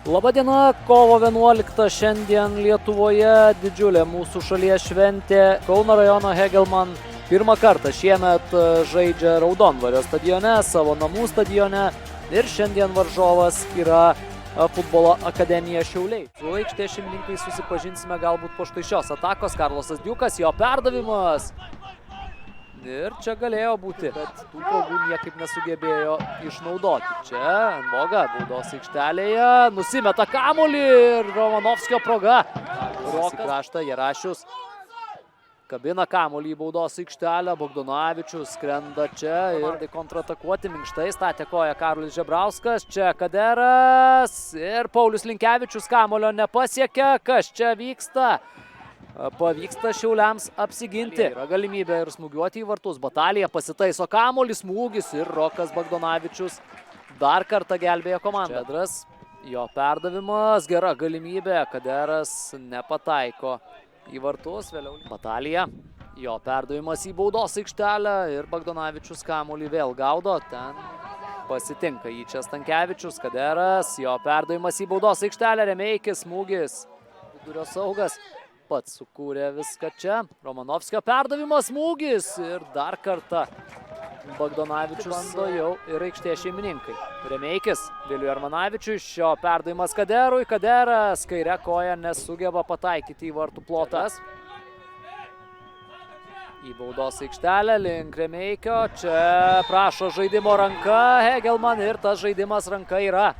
Labadiena, kovo 11 šiandien Lietuvoje didžiulė mūsų šalies šventė. Kauno rajono Hegelman pirmą kartą šiemet žaidžia Raudondvario stadione, savo namų stadione. Ir šiandien varžovas yra futbolo akademija Šiauliai. Su aikštės šeimininkais susipažinsime galbūt po štai šios atakos. Karlosas Diukas, jo perdavimas. Ir čia galėjo būti, bet tų progų niekaip nesugebėjo išnaudoti. Čia Envoga baudos aikštelėje nusimeta kamuolį ir Romanovskio proga. Rokas kraštą Jarašius kabina kamuolį į baudos aikštelę. Bogdanovičius skrenda čia ir kontratakuoti minkštai statė koją Karolis Žebrauskas. Čia Kaderas ir Paulius Linkevičius kamuolio nepasiekia. Kas čia vyksta? Pavyksta Šiauliams apsiginti. Yra galimybė ir smūgiuoti į vartus. Batalija pasitaiso kamuolį, smūgis ir Rokas Bogdanovičius dar kartą gelbėja komandą. Čedras, jo perdavimas, gera galimybė. Kaderas nepataiko į vartus. Vėliau Batalija, jo perdavimas į baudos aikštelę ir Bogdanovičius kamuolį vėl gaudo. Ten pasitinka jį čia Stankevičius. Kaderas, jo perdavimas į baudos aikštelę. Remeikis, smūgis. Vidurio saugas pats sukūrė viską čia. Romanovskio perdavimas, smūgis ir dar kartą Bogdanovičius bando jau ir aikštės šeimininkai. Remeikis Viliui Armanavičiui, šio perdavimas Kaderui. Kaderas kaire koja nesugeba pataikyti į vartų plotas. Į baudos aikštelę link Remeikio. Čia prašo žaidimo ranka Hegelman ir tas žaidimas ranka yra.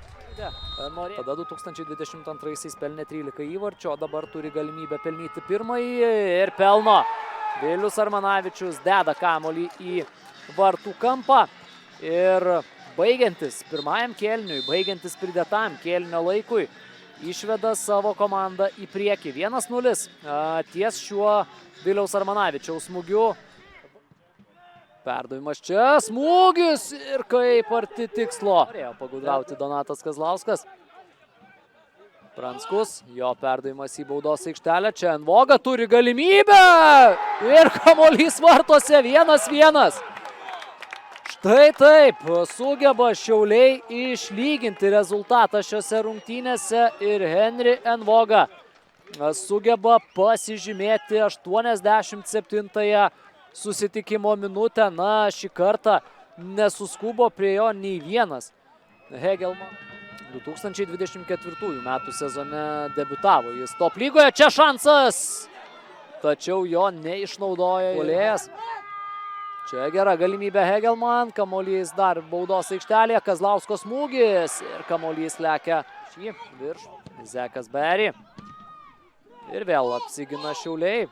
Tada 2022-aisiais pelnė 13 įvarčių, o dabar turi galimybę pelnyti pirmąjį ir pelno. Vilius Armanavičius deda kamuolį į vartų kampą ir baigiantis pirmajam kėliniui, baigiantis pridėtam kėlinio laikui, išveda savo komandą į priekį. 1-0 ties šiuo Viliaus Armanavičiaus smūgiu. Perdavimas čia, smūgis ir kaip arti tikslo. Norėjo pagudrauti Donatas Kazlauskas. Pranskus, jo perdavimas į baudos aikštelę. Čia Envoga turi galimybę ir kamuolys vartuose 1-1. Štai taip sugeba Šiauliai išlyginti rezultatą šiose rungtynėse ir Henry Envoga sugeba pasižymėti 87-ąją susitikimo minutę. Na, šį kartą nesuskubo prie jo nei vienas. Hegelman 2024 metų sezone debiutavo jis top lygoje. Čia šansas, tačiau jo neišnaudojo puolėjas. Čia gera galimybė Hegelman, kamuolys dar baudos aikštelėje, Kazlausko smūgis ir kamuolys lekia šį virš Zekas Berry. Ir vėl apsigina Šiauliai.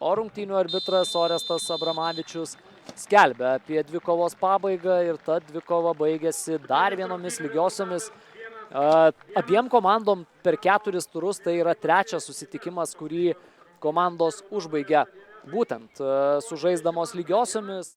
O rungtynių arbitras Orestas Abramavičius skelbia apie dvikovos pabaigą ir ta dvikova baigėsi dar vienomis lygiosiomis. Abiem komandom per 4 turus tai yra trečias susitikimas, kurį komandos užbaigia būtent sužaisdamos lygiosiomis.